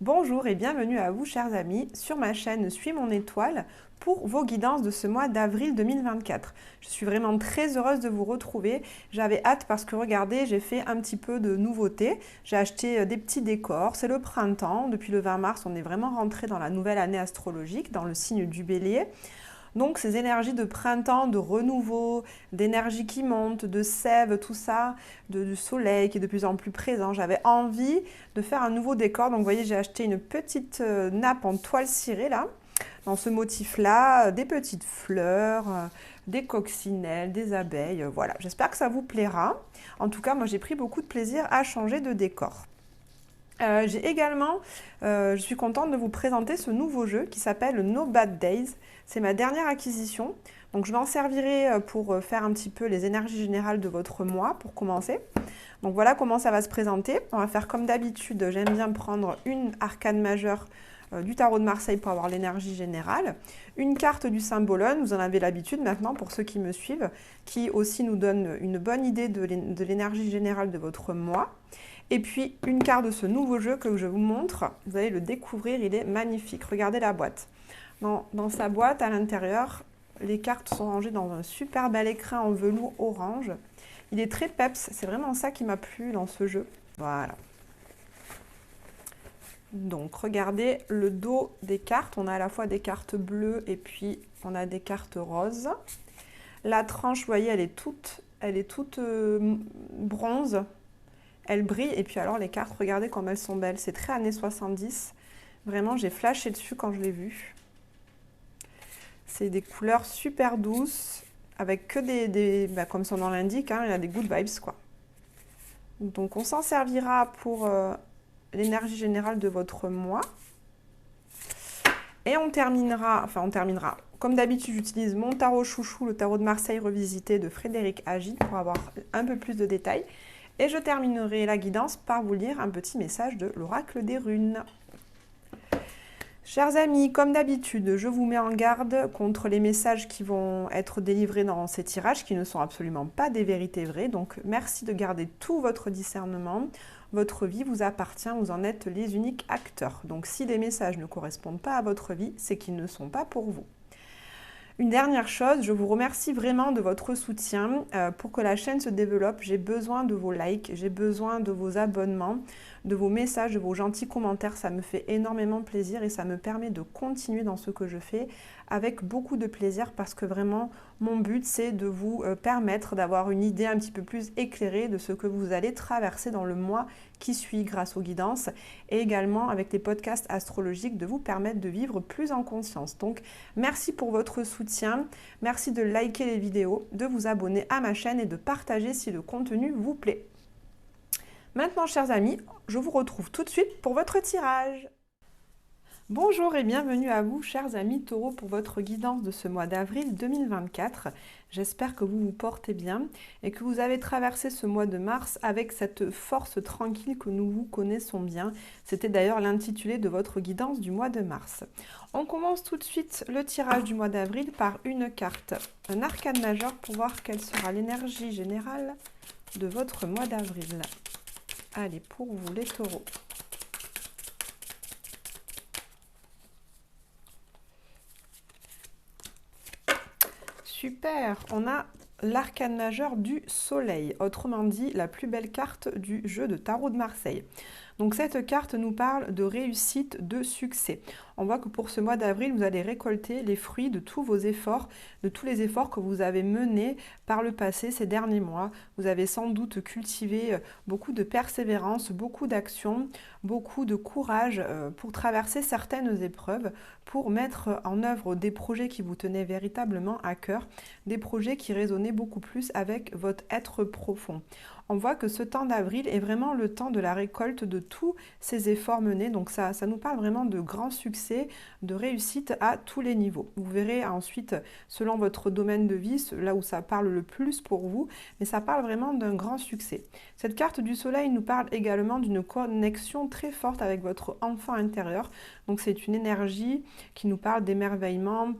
Bonjour et bienvenue à vous chers amis sur ma chaîne Suis mon étoile pour vos guidances de ce mois d'avril 2024. Je suis vraiment très heureuse de vous retrouver. J'avais hâte parce que regardez, j'ai fait un petit peu de nouveautés. J'ai acheté des petits décors, c'est le printemps. Depuis le 20 mars, on est vraiment rentré dans la nouvelle année astrologique, dans le signe du Bélier. Donc ces énergies de printemps, de renouveau, d'énergie qui monte, de sève, tout ça, du soleil qui est de plus en plus présent. J'avais envie de faire un nouveau décor. Donc vous voyez, j'ai acheté une petite nappe en toile cirée là, dans ce motif-là, des petites fleurs, des coccinelles, des abeilles. Voilà, j'espère que ça vous plaira. En tout cas, moi j'ai pris beaucoup de plaisir à changer de décor. J'ai également, je suis contente de vous présenter ce nouveau jeu qui s'appelle No Bad Days. C'est ma dernière acquisition, donc je m'en servirai pour faire un petit peu les énergies générales de votre mois pour commencer. Donc voilà comment ça va se présenter. On va faire comme d'habitude, j'aime bien prendre une arcane majeure du tarot de Marseille pour avoir l'énergie générale, une carte du Symbolone, vous en avez l'habitude maintenant pour ceux qui me suivent, qui aussi nous donne une bonne idée de l'énergie générale de votre mois. Et puis une carte de ce nouveau jeu que je vous montre, vous allez le découvrir, il est magnifique. Regardez la boîte. Dans sa boîte, à l'intérieur, les cartes sont rangées dans un super bel écrin en velours orange. Il est très peps, c'est vraiment ça qui m'a plu dans ce jeu. Voilà. Donc regardez le dos des cartes, on a à la fois des cartes bleues et puis on a des cartes roses. La tranche, vous voyez, elle est toute bronze. Elle brille et puis alors les cartes, regardez comme elles sont belles. C'est très années 70. Vraiment, j'ai flashé dessus quand je l'ai vu. C'est des couleurs super douces avec que comme son nom l'indique, hein, il y a des good vibes quoi. Donc on s'en servira pour l'énergie générale de votre mois. Et on terminera. Comme d'habitude, j'utilise mon tarot chouchou, le tarot de Marseille revisité de Frédéric Agit pour avoir un peu plus de détails. Et je terminerai la guidance par vous lire un petit message de l'oracle des runes. Chers amis, comme d'habitude, je vous mets en garde contre les messages qui vont être délivrés dans ces tirages qui ne sont absolument pas des vérités vraies. Donc merci de garder tout votre discernement. Votre vie vous appartient, vous en êtes les uniques acteurs. Donc si les messages ne correspondent pas à votre vie, c'est qu'ils ne sont pas pour vous. Une dernière chose, je vous remercie vraiment de votre soutien pour que la chaîne se développe. J'ai besoin de vos likes, j'ai besoin de vos abonnements, de vos messages, de vos gentils commentaires. Ça me fait énormément plaisir et ça me permet de continuer dans ce que je fais avec beaucoup de plaisir parce que vraiment mon but c'est de vous permettre d'avoir une idée un petit peu plus éclairée de ce que vous allez traverser dans le mois qui suit grâce aux guidances et également avec les podcasts astrologiques de vous permettre de vivre plus en conscience. Donc merci pour votre soutien, merci de liker les vidéos, de vous abonner à ma chaîne et de partager si le contenu vous plaît. Maintenant chers amis, je vous retrouve tout de suite pour votre tirage. Bonjour et bienvenue à vous, chers amis taureaux, pour votre guidance de ce mois d'avril 2024. J'espère que vous vous portez bien et que vous avez traversé ce mois de mars avec cette force tranquille que nous vous connaissons bien. C'était d'ailleurs l'intitulé de votre guidance du mois de mars. On commence tout de suite le tirage du mois d'avril par une carte, un arcane majeur pour voir quelle sera l'énergie générale de votre mois d'avril. Allez, pour vous les taureaux. Super, on a l'arcane majeur du soleil, autrement dit la plus belle carte du jeu de tarot de Marseille. Donc cette carte nous parle de réussite, de succès. On voit que pour ce mois d'avril, vous allez récolter les fruits de tous vos efforts, de tous les efforts que vous avez menés par le passé ces derniers mois. Vous avez sans doute cultivé beaucoup de persévérance, beaucoup d'action, beaucoup de courage pour traverser certaines épreuves, pour mettre en œuvre des projets qui vous tenaient véritablement à cœur, des projets qui résonnaient beaucoup plus avec votre être profond. On voit que ce temps d'avril est vraiment le temps de la récolte de tous ces efforts menés. Donc ça nous parle vraiment de grands succès, de réussite à tous les niveaux. Vous verrez ensuite, selon votre domaine de vie, là où ça parle le plus pour vous, mais ça parle vraiment d'un grand succès. Cette carte du soleil nous parle également d'une connexion très forte avec votre enfant intérieur. Donc c'est une énergie qui nous parle d'émerveillement,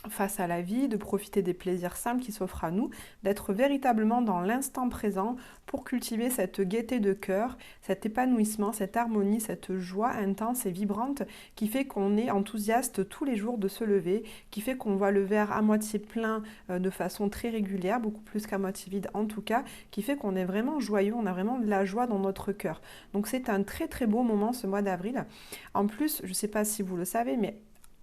face à la vie, de profiter des plaisirs simples qui s'offrent à nous, d'être véritablement dans l'instant présent pour cultiver cette gaieté de cœur, cet épanouissement, cette harmonie, cette joie intense et vibrante qui fait qu'on est enthousiaste tous les jours de se lever, qui fait qu'on voit le verre à moitié plein de façon très régulière, beaucoup plus qu'à moitié vide en tout cas, qui fait qu'on est vraiment joyeux, on a vraiment de la joie dans notre cœur. Donc c'est un très très beau moment ce mois d'avril. En plus, je ne sais pas si vous le savez, mais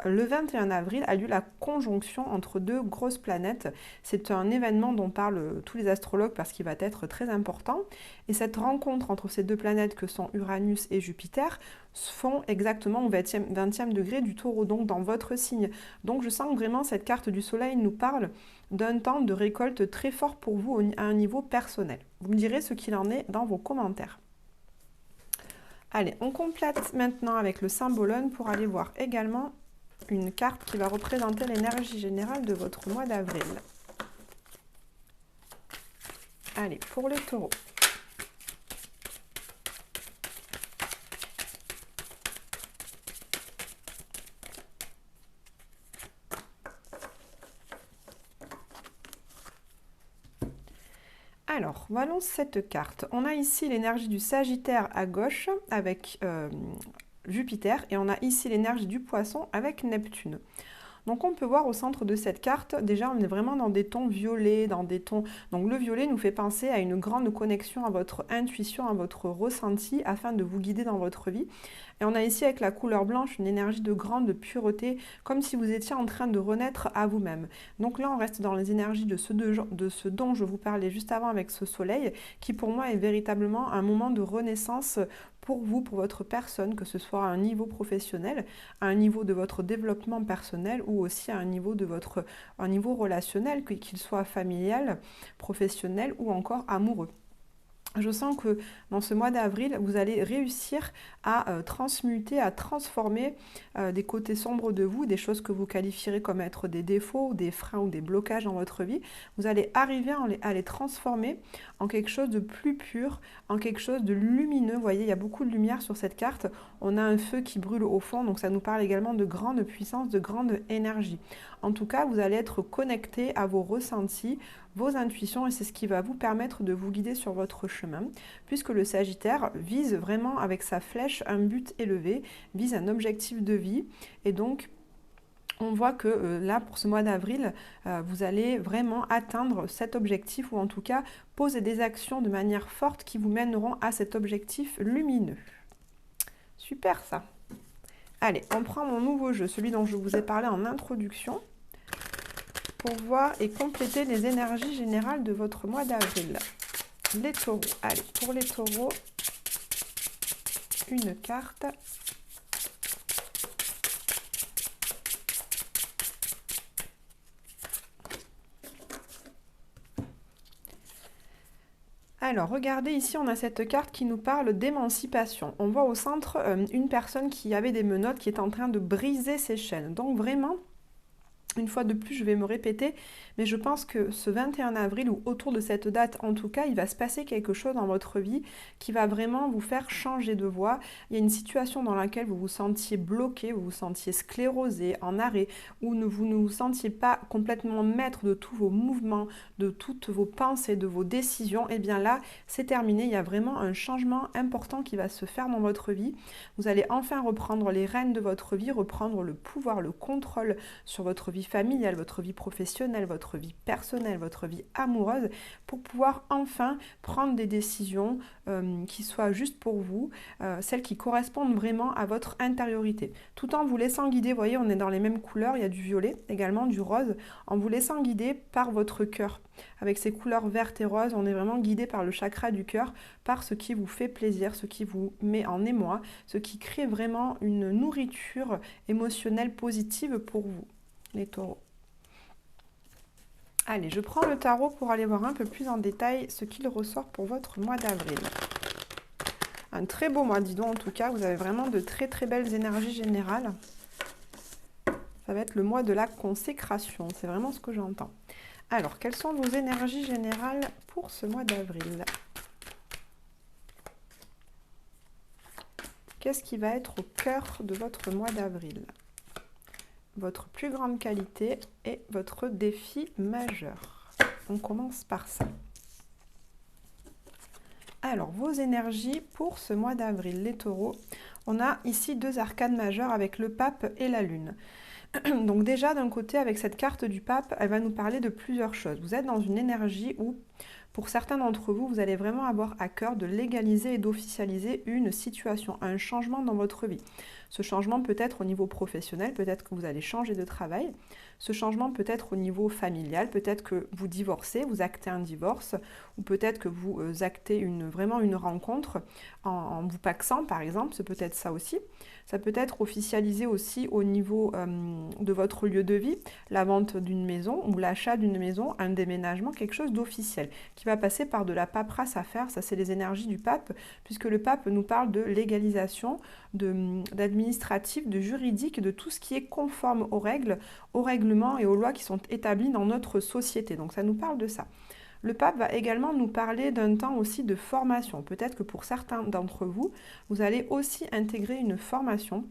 le 21 avril a lieu la conjonction entre deux grosses planètes. C'est un événement dont parlent tous les astrologues parce qu'il va être très important. Et cette rencontre entre ces deux planètes que sont Uranus et Jupiter se font exactement au 20e degré du Taureau, donc dans votre signe. Donc je sens que vraiment cette carte du Soleil nous parle d'un temps de récolte très fort pour vous à un niveau personnel. Vous me direz ce qu'il en est dans vos commentaires. Allez, on complète maintenant avec le symbolone pour aller voir également une carte qui va représenter l'énergie générale de votre mois d'avril. Allez, pour les taureaux. Alors, voyons cette carte. On a ici l'énergie du Sagittaire à gauche avec Jupiter et on a ici l'énergie du Poisson avec Neptune. Donc on peut voir au centre de cette carte, déjà on est vraiment dans des tons violets, dans des tons... Donc le violet nous fait penser à une grande connexion à votre intuition, à votre ressenti, afin de vous guider dans votre vie. Et on a ici avec la couleur blanche une énergie de grande pureté, comme si vous étiez en train de renaître à vous-même. Donc là on reste dans les énergies de ce dont je vous parlais juste avant avec ce soleil, qui pour moi est véritablement un moment de renaissance pour vous, pour votre personne, que ce soit à un niveau professionnel, à un niveau de votre développement personnel ou aussi à un niveau de un niveau relationnel, qu'il soit familial, professionnel ou encore amoureux. Je sens que dans ce mois d'avril, vous allez réussir à transmuter, à transformer des côtés sombres de vous, des choses que vous qualifierez comme être des défauts, des freins ou des blocages dans votre vie. Vous allez arriver à les transformer en quelque chose de plus pur, en quelque chose de lumineux. Vous voyez, il y a beaucoup de lumière sur cette carte. On a un feu qui brûle au fond, donc ça nous parle également de grande puissance, de grande énergie. En tout cas, vous allez être connecté à vos ressentis, vos intuitions, et c'est ce qui va vous permettre de vous guider sur votre chemin, puisque le Sagittaire vise vraiment avec sa flèche un but élevé, vise un objectif de vie, et donc on voit que là, pour ce mois d'avril, vous allez vraiment atteindre cet objectif, ou en tout cas poser des actions de manière forte qui vous mèneront à cet objectif lumineux. Super ça! Allez, on prend mon nouveau jeu, celui dont je vous ai parlé en introduction, pour voir et compléter les énergies générales de votre mois d'avril. Les taureaux. Allez, pour les taureaux, une carte. Alors, regardez ici, on a cette carte qui nous parle d'émancipation. On voit au centre une personne qui avait des menottes, qui est en train de briser ses chaînes. Donc vraiment, une fois de plus, je vais me répéter, mais je pense que ce 21 avril, ou autour de cette date en tout cas, il va se passer quelque chose dans votre vie qui va vraiment vous faire changer de voie. Il y a une situation dans laquelle vous vous sentiez bloqué, vous vous sentiez sclérosé, en arrêt, ou vous ne vous sentiez pas complètement maître de tous vos mouvements, de toutes vos pensées, de vos décisions. Et bien là, c'est terminé, il y a vraiment un changement important qui va se faire dans votre vie. Vous allez enfin reprendre les rênes de votre vie, reprendre le pouvoir, le contrôle sur votre vie familiale, votre vie professionnelle, votre vie personnelle, votre vie amoureuse, pour pouvoir enfin prendre des décisions qui soient justes pour vous, celles qui correspondent vraiment à votre intériorité. Tout en vous laissant guider, vous voyez, on est dans les mêmes couleurs, il y a du violet, également du rose, en vous laissant guider par votre cœur. Avec ces couleurs vertes et roses, on est vraiment guidé par le chakra du cœur, par ce qui vous fait plaisir, ce qui vous met en émoi, ce qui crée vraiment une nourriture émotionnelle positive pour vous, les taureaux. Allez, je prends le tarot pour aller voir un peu plus en détail ce qu'il ressort pour votre mois d'avril. Un très beau mois, dis donc, en tout cas, vous avez vraiment de très très belles énergies générales. Ça va être le mois de la consécration, c'est vraiment ce que j'entends. Alors, quelles sont vos énergies générales pour ce mois d'avril? Qu'est-ce qui va être au cœur de votre mois d'avril? votre plus grande qualité et votre défi majeur. On commence par ça. Alors, vos énergies pour ce mois d'avril, les taureaux. On a ici deux arcanes majeures avec le pape et la lune. Donc déjà, d'un côté, avec cette carte du pape, elle va nous parler de plusieurs choses. Vous êtes dans une énergie où, pour certains d'entre vous, vous allez vraiment avoir à cœur de légaliser et d'officialiser une situation, un changement dans votre vie. Ce changement peut être au niveau professionnel, peut-être que vous allez changer de travail. Ce changement peut être au niveau familial, peut-être que vous divorcez, vous actez un divorce, ou peut-être que vous actez vraiment une rencontre en vous pacsant, par exemple, c'est peut-être ça aussi. Ça peut être officialisé aussi au niveau de votre lieu de vie, la vente d'une maison ou l'achat d'une maison, un déménagement, quelque chose d'officiel qui va passer par de la paperasse à faire. Ça, c'est les énergies du pape, puisque le pape nous parle de légalisation, d'administratif, de juridique, de tout ce qui est conforme aux règles, aux règlements et aux lois qui sont établis dans notre société. Donc ça nous parle de ça. Le pape va également nous parler d'un temps aussi de formation. Peut-être que pour certains d'entre vous, vous allez aussi intégrer une formation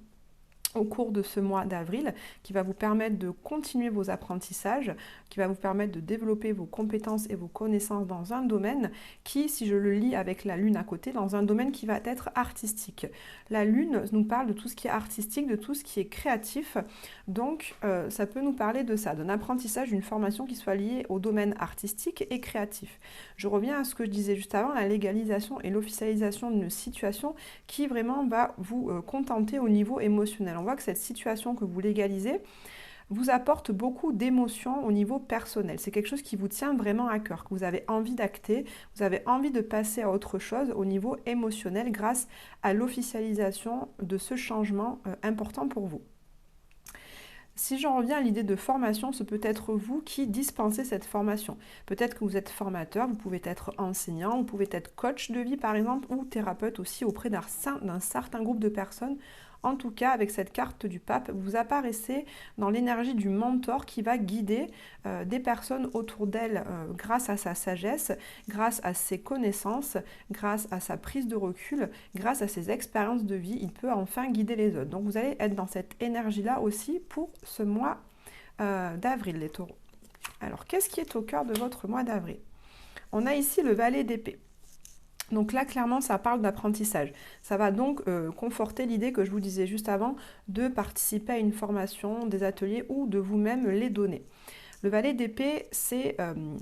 au cours de ce mois d'avril qui va vous permettre de continuer vos apprentissages, qui va vous permettre de développer vos compétences et vos connaissances dans un domaine qui, si je le lis avec la lune à côté, dans un domaine qui va être artistique. La lune nous parle de tout ce qui est artistique, de tout ce qui est créatif, donc ça peut nous parler de ça, d'un apprentissage, d'une formation qui soit liée au domaine artistique et créatif. Je reviens à ce que je disais juste avant, la légalisation et l'officialisation d'une situation qui vraiment va vous contenter au niveau émotionnel. On voit que cette situation que vous légalisez vous apporte beaucoup d'émotions au niveau personnel. C'est quelque chose qui vous tient vraiment à cœur, que vous avez envie d'acter, vous avez envie de passer à autre chose au niveau émotionnel grâce à l'officialisation de ce changement important pour vous. Si j'en reviens à l'idée de formation, ce peut être vous qui dispensez cette formation. Peut-être que vous êtes formateur, vous pouvez être enseignant, vous pouvez être coach de vie par exemple, ou thérapeute aussi auprès d'un certain groupe de personnes. En tout cas, avec cette carte du pape, vous apparaissez dans l'énergie du mentor qui va guider des personnes autour d'elle grâce à sa sagesse, grâce à ses connaissances, grâce à sa prise de recul, grâce à ses expériences de vie. Il peut enfin guider les autres. Donc vous allez être dans cette énergie-là aussi pour ce mois d'avril, les taureaux. Alors, qu'est-ce qui est au cœur de votre mois d'avril? On a ici le valet d'épée. Donc là, clairement, ça parle d'apprentissage. Ça va donc conforter l'idée que je vous disais juste avant de participer à une formation, des ateliers ou de vous-même les donner. Le valet d'épée, c'est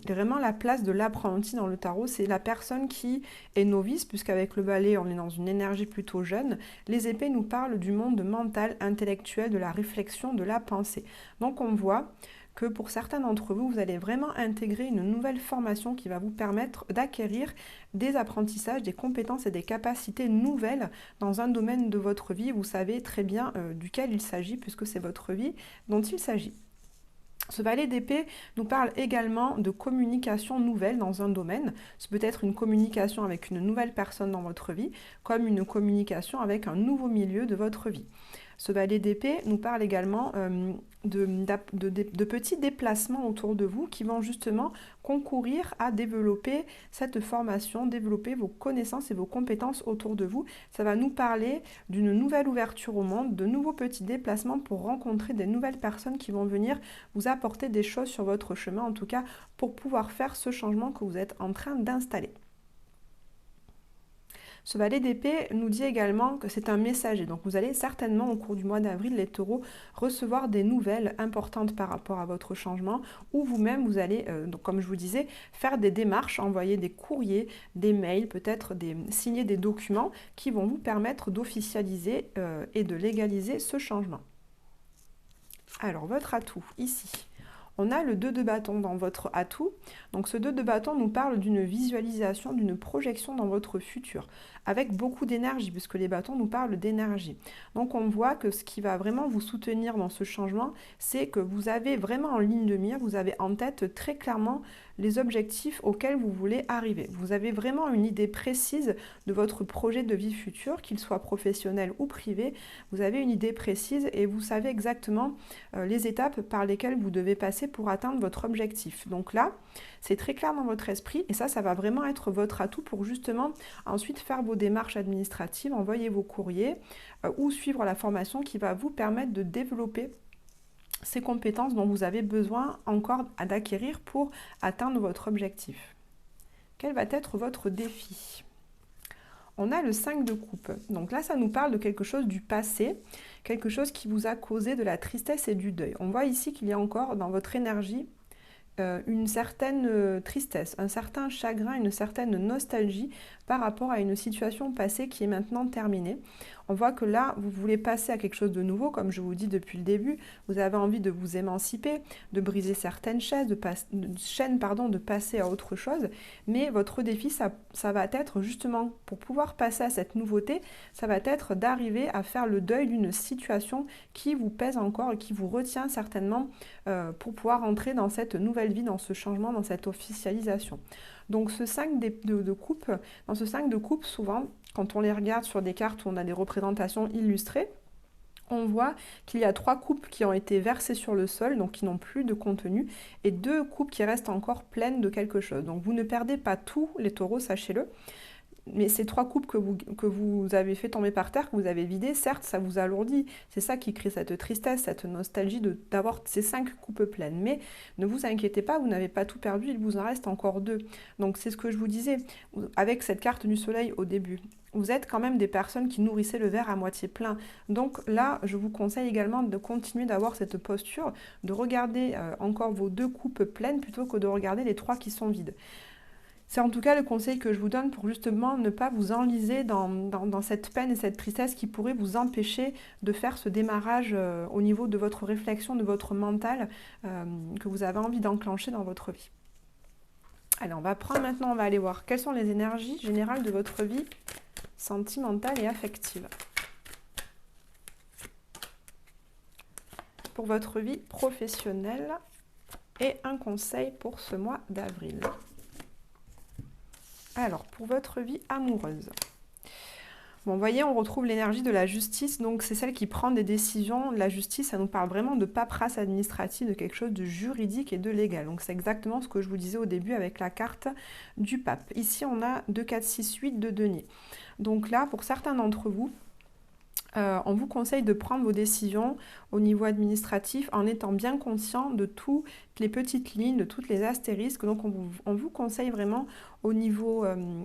vraiment la place de l'apprenti dans le tarot. C'est la personne qui est novice, puisqu'avec le valet, on est dans une énergie plutôt jeune. Les épées nous parlent du monde mental, intellectuel, de la réflexion, de la pensée. Donc on voit que pour certains d'entre vous, vous allez vraiment intégrer une nouvelle formation qui va vous permettre d'acquérir des apprentissages, des compétences et des capacités nouvelles dans un domaine de votre vie. Vous savez très bien duquel il s'agit, puisque c'est votre vie dont il s'agit. Ce valet d'épée nous parle également de communication nouvelle dans un domaine. Ce peut être une communication avec une nouvelle personne dans votre vie, comme une communication avec un nouveau milieu de votre vie. Ce valet d'épée nous parle également de petits déplacements autour de vous qui vont justement concourir à développer cette formation, développer vos connaissances et vos compétences autour de vous. Ça va nous parler d'une nouvelle ouverture au monde, de nouveaux petits déplacements pour rencontrer des nouvelles personnes qui vont venir vous apporter des choses sur votre chemin, en tout cas pour pouvoir faire ce changement que vous êtes en train d'installer. Ce valet d'épée nous dit également que c'est un messager. Donc vous allez certainement au cours du mois d'avril, les taureaux, recevoir des nouvelles importantes par rapport à votre changement ou vous-même, vous allez, donc comme je vous disais, faire des démarches, envoyer des courriers, des mails, peut-être signer des documents qui vont vous permettre d'officialiser et de légaliser ce changement. Alors votre atout ici. On a le 2 de bâton dans votre atout. Donc ce 2 de bâton nous parle d'une visualisation, d'une projection dans votre futur, avec beaucoup d'énergie, puisque les bâtons nous parlent d'énergie. Donc on voit que ce qui va vraiment vous soutenir dans ce changement, c'est que vous avez vraiment en ligne de mire, vous avez en tête très clairement les objectifs auxquels vous voulez arriver. Vous avez vraiment une idée précise de votre projet de vie future, qu'il soit professionnel ou privé. Vous avez une idée précise et vous savez exactement les étapes par lesquelles vous devez passer pour atteindre votre objectif. Donc là, c'est très clair dans votre esprit et ça va vraiment être votre atout pour justement ensuite faire vos démarches administratives, envoyer vos courriers ou suivre la formation qui va vous permettre de développer ces compétences dont vous avez besoin encore d'acquérir pour atteindre votre objectif. Quel va être votre défi? On a le 5 de coupe. Donc là, ça nous parle de quelque chose du passé, quelque chose qui vous a causé de la tristesse et du deuil. On voit ici qu'il y a encore dans votre énergie une certaine tristesse, un certain chagrin, une certaine nostalgie par rapport à une situation passée qui est maintenant terminée. On voit que là, vous voulez passer à quelque chose de nouveau, comme je vous dis depuis le début, vous avez envie de vous émanciper, de briser certaines chaînes, de passer à autre chose, mais votre défi, ça va être justement, pour pouvoir passer à cette nouveauté, ça va être d'arriver à faire le deuil d'une situation qui vous pèse encore et qui vous retient certainement pour pouvoir entrer dans cette nouvelle vie, dans ce changement, dans cette officialisation. Donc ce 5 de coupe, dans ce 5 de coupe, souvent, quand on les regarde sur des cartes où on a des représentations illustrées, on voit qu'il y a 3 coupes qui ont été versées sur le sol, donc qui n'ont plus de contenu, et 2 coupes qui restent encore pleines de quelque chose. Donc vous ne perdez pas tout, les taureaux, sachez-le. Mais ces 3 coupes que vous avez fait tomber par terre, que vous avez vidées, certes, ça vous alourdit. C'est ça qui crée cette tristesse, cette nostalgie d'avoir ces 5 coupes pleines. Mais ne vous inquiétez pas, vous n'avez pas tout perdu, il vous en reste encore 2. Donc c'est ce que je vous disais, avec cette carte du soleil au début. Vous êtes quand même des personnes qui nourrissaient le verre à moitié plein. Donc là, je vous conseille également de continuer d'avoir cette posture, de regarder encore vos 2 coupes pleines plutôt que de regarder les 3 qui sont vides. C'est en tout cas le conseil que je vous donne pour justement ne pas vous enliser dans cette peine et cette tristesse qui pourrait vous empêcher de faire ce démarrage au niveau de votre réflexion, de votre mental que vous avez envie d'enclencher dans votre vie. Allez, on va aller voir quelles sont les énergies générales de votre vie sentimentale et affective. Pour votre vie professionnelle et un conseil pour ce mois d'avril. Alors, pour votre vie amoureuse. Bon, vous voyez, on retrouve l'énergie de la justice, donc c'est celle qui prend des décisions. La justice, ça nous parle vraiment de paperasse administrative, de quelque chose de juridique et de légal. Donc c'est exactement ce que je vous disais au début avec la carte du pape. Ici, on a 2, 4, 6, 8 de denier. Donc là, pour certains d'entre vous, on vous conseille de prendre vos décisions au niveau administratif en étant bien conscient de toutes les petites lignes, de toutes les astérisques. Donc on vous conseille vraiment au niveau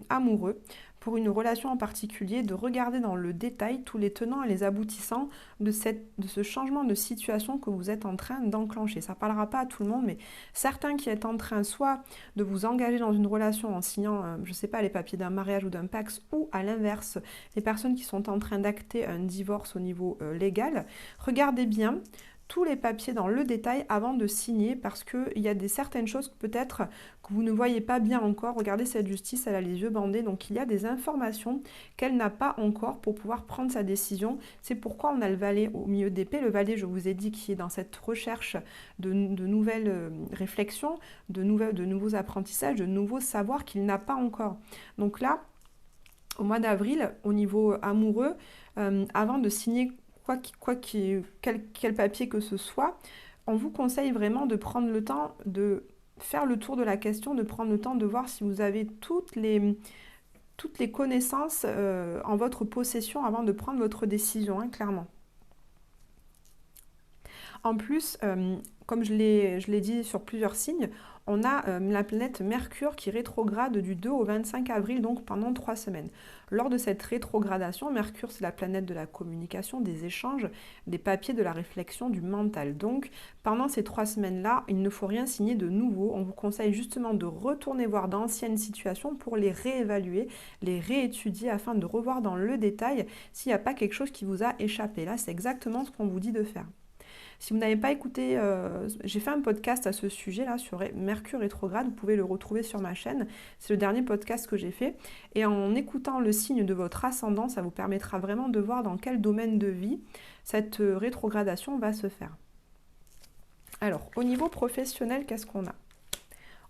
amoureux, pour une relation en particulier, de regarder dans le détail tous les tenants et les aboutissants de ce changement de situation que vous êtes en train d'enclencher. Ça ne parlera pas à tout le monde, mais certains qui êtes en train soit de vous engager dans une relation en signant, je ne sais pas, les papiers d'un mariage ou d'un Pacs, ou à l'inverse, les personnes qui sont en train d'acter un divorce au niveau légal, regardez bien tous les papiers dans le détail avant de signer, parce qu'il y a certaines choses peut-être que vous ne voyez pas bien encore. Regardez, cette justice, elle a les yeux bandés, donc il y a des informations qu'elle n'a pas encore pour pouvoir prendre sa décision. C'est pourquoi on a le valet au milieu d'épée. Le valet, je vous ai dit, qui est dans cette recherche de nouvelles réflexions, de nouveaux apprentissages, de nouveaux savoirs qu'il n'a pas encore. Donc là, au mois d'avril, au niveau amoureux, avant de signer quel papier que ce soit, on vous conseille vraiment de prendre le temps de faire le tour de la question, de prendre le temps de voir si vous avez toutes les connaissances en votre possession avant de prendre votre décision, hein, clairement. En plus, comme je l'ai dit sur plusieurs signes, on a la planète Mercure qui rétrograde du 2 au 25 avril, donc pendant 3 semaines. Lors de cette rétrogradation, Mercure, c'est la planète de la communication, des échanges, des papiers, de la réflexion, du mental. Donc, pendant ces 3 semaines-là, il ne faut rien signer de nouveau. On vous conseille justement de retourner voir d'anciennes situations pour les réévaluer, les réétudier afin de revoir dans le détail s'il n'y a pas quelque chose qui vous a échappé. Là, c'est exactement ce qu'on vous dit de faire. Si vous n'avez pas écouté, j'ai fait un podcast à ce sujet-là sur Mercure rétrograde, vous pouvez le retrouver sur ma chaîne. C'est le dernier podcast que j'ai fait. Et en écoutant le signe de votre ascendant, ça vous permettra vraiment de voir dans quel domaine de vie cette rétrogradation va se faire. Alors, au niveau professionnel, qu'est-ce qu'on a ?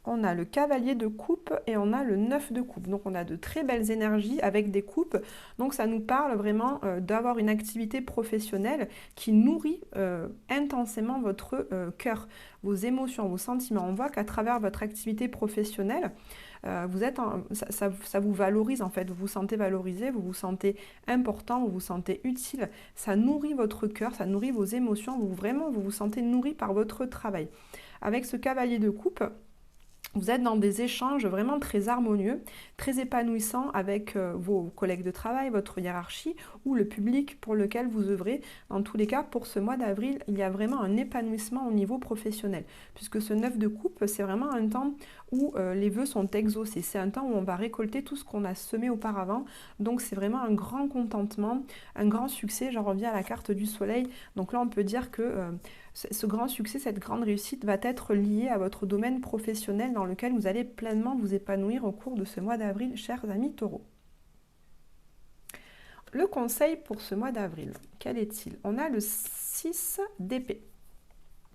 on a le cavalier de coupe et on a le 9 de coupe. Donc on a de très belles énergies avec des coupes. Donc ça nous parle vraiment d'avoir une activité professionnelle qui nourrit intensément votre cœur, vos émotions, vos sentiments. On voit qu'à travers votre activité professionnelle, ça vous valorise en fait, vous vous sentez valorisé, vous vous sentez important, vous vous sentez utile. Ça nourrit votre cœur, ça nourrit vos émotions, vous vous sentez nourri par votre travail. Avec ce cavalier de coupe, vous êtes dans des échanges vraiment très harmonieux, très épanouissants avec vos collègues de travail, votre hiérarchie ou le public pour lequel vous œuvrez. Dans tous les cas, pour ce mois d'avril, il y a vraiment un épanouissement au niveau professionnel. Puisque ce 9 de coupe, c'est vraiment un temps où les vœux sont exaucés. C'est un temps où on va récolter tout ce qu'on a semé auparavant. Donc c'est vraiment un grand contentement, un grand succès. J'en reviens à la carte du soleil. Donc là, on peut dire que ce grand succès, cette grande réussite va être liée à votre domaine professionnel dans lequel vous allez pleinement vous épanouir au cours de ce mois d'avril, chers amis taureaux. Le conseil pour ce mois d'avril, quel est-il? On a le 6 d'épée.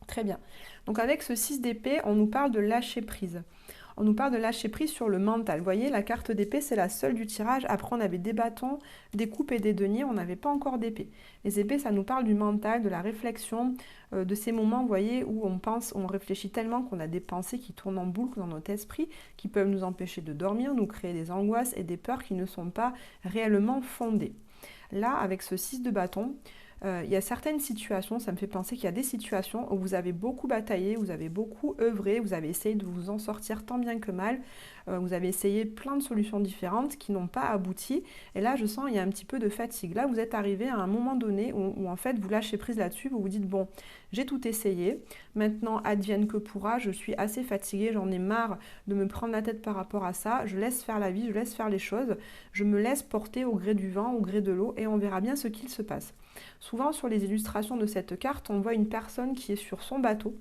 Très bien. Donc avec ce 6 d'épée, on nous parle de lâcher prise. On nous parle de lâcher prise sur le mental. Vous voyez, la carte d'épée, c'est la seule du tirage. Après, on avait des bâtons, des coupes et des deniers. On n'avait pas encore d'épée. Les épées, ça nous parle du mental, de la réflexion, de ces moments, vous voyez, où on pense, on réfléchit tellement qu'on a des pensées qui tournent en boucle dans notre esprit, qui peuvent nous empêcher de dormir, nous créer des angoisses et des peurs qui ne sont pas réellement fondées. Là, avec ce 6 de bâton, il y a certaines situations, ça me fait penser qu'il y a des situations où vous avez beaucoup bataillé, vous avez beaucoup œuvré, vous avez essayé de vous en sortir tant bien que mal, vous avez essayé plein de solutions différentes qui n'ont pas abouti, et là je sens qu'il y a un petit peu de fatigue. Là vous êtes arrivé à un moment donné où en fait vous lâchez prise là-dessus, vous vous dites bon, j'ai tout essayé, maintenant advienne que pourra, je suis assez fatiguée, j'en ai marre de me prendre la tête par rapport à ça, je laisse faire la vie, je laisse faire les choses, je me laisse porter au gré du vent, au gré de l'eau, et on verra bien ce qu'il se passe. Souvent sur les illustrations de cette carte, on voit une personne qui est sur son bateau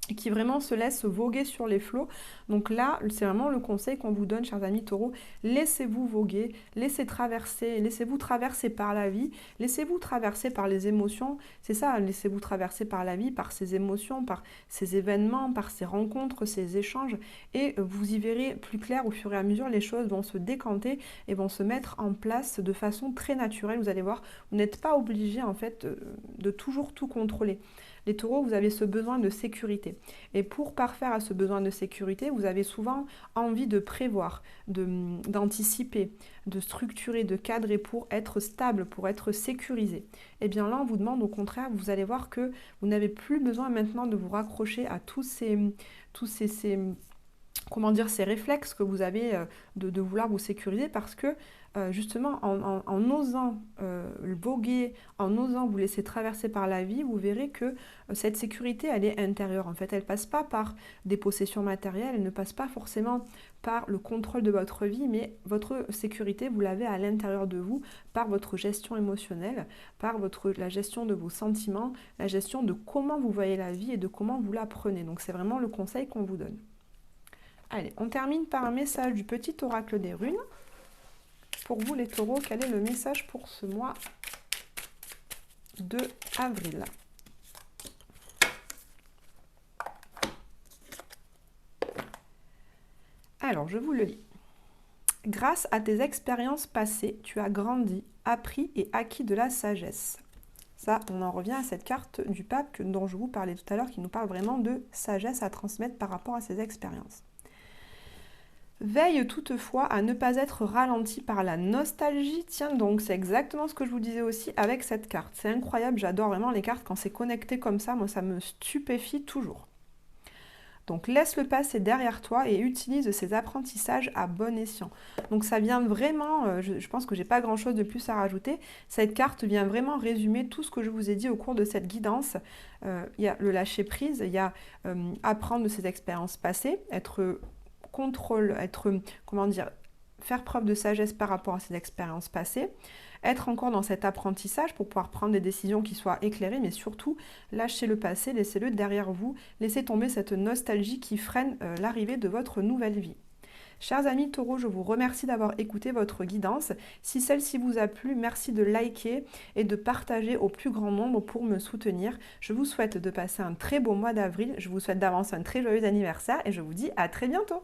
et qui vraiment se laisse voguer sur les flots. Donc là, c'est vraiment le conseil qu'on vous donne, chers amis taureaux. Laissez-vous voguer, laissez-vous traverser par la vie, laissez-vous traverser par les émotions. C'est ça, laissez-vous traverser par la vie, par ces émotions, par ces événements, par ces rencontres, ces échanges. Et vous y verrez plus clair au fur et à mesure, les choses vont se décanter et vont se mettre en place de façon très naturelle. Vous allez voir, vous n'êtes pas obligé en fait de toujours tout contrôler. Les taureaux, vous avez ce besoin de sécurité. Et pour parfaire à ce besoin de sécurité, vous avez souvent envie de prévoir, d'anticiper, de structurer, de cadrer pour être stable, pour être sécurisé. Et bien là, on vous demande au contraire, vous allez voir que vous n'avez plus besoin maintenant de vous raccrocher à tous ces réflexes que vous avez de vouloir vous sécuriser parce que justement en osant voguer, en osant vous laisser traverser par la vie, vous verrez que cette sécurité, elle est intérieure. En fait, elle ne passe pas par des possessions matérielles, elle ne passe pas forcément par le contrôle de votre vie, mais votre sécurité, vous l'avez à l'intérieur de vous par votre gestion émotionnelle, par la gestion de vos sentiments, la gestion de comment vous voyez la vie et de comment vous la prenez. Donc c'est vraiment le conseil qu'on vous donne. Allez, on termine par un message du petit oracle des runes. Pour vous les taureaux, quel est le message pour ce mois de avril? Alors, je vous le lis. Grâce à tes expériences passées, tu as grandi, appris et acquis de la sagesse. Ça, on en revient à cette carte du pape dont je vous parlais tout à l'heure, qui nous parle vraiment de sagesse à transmettre par rapport à ses expériences. Veille toutefois à ne pas être ralenti par la nostalgie. Tiens donc, c'est exactement ce que je vous disais aussi avec cette carte. C'est incroyable, j'adore vraiment les cartes quand c'est connecté comme ça, moi ça me stupéfie toujours. Donc laisse le passé derrière toi et utilise ces apprentissages à bon escient. Donc ça vient vraiment, je pense que j'ai pas grand chose de plus à rajouter. Cette carte vient vraiment résumer tout ce que je vous ai dit au cours de cette guidance. Il y a le lâcher prise, il y a apprendre de ses expériences passées, faire preuve de sagesse par rapport à ses expériences passées, être encore dans cet apprentissage pour pouvoir prendre des décisions qui soient éclairées, mais surtout lâcher le passé, laissez-le derrière vous, laissez tomber cette nostalgie qui freine l'arrivée de votre nouvelle vie. Chers amis taureaux, je vous remercie d'avoir écouté votre guidance. Si celle-ci vous a plu, merci de liker et de partager au plus grand nombre pour me soutenir. Je vous souhaite de passer un très beau mois d'avril. Je vous souhaite d'avance un très joyeux anniversaire et je vous dis à très bientôt.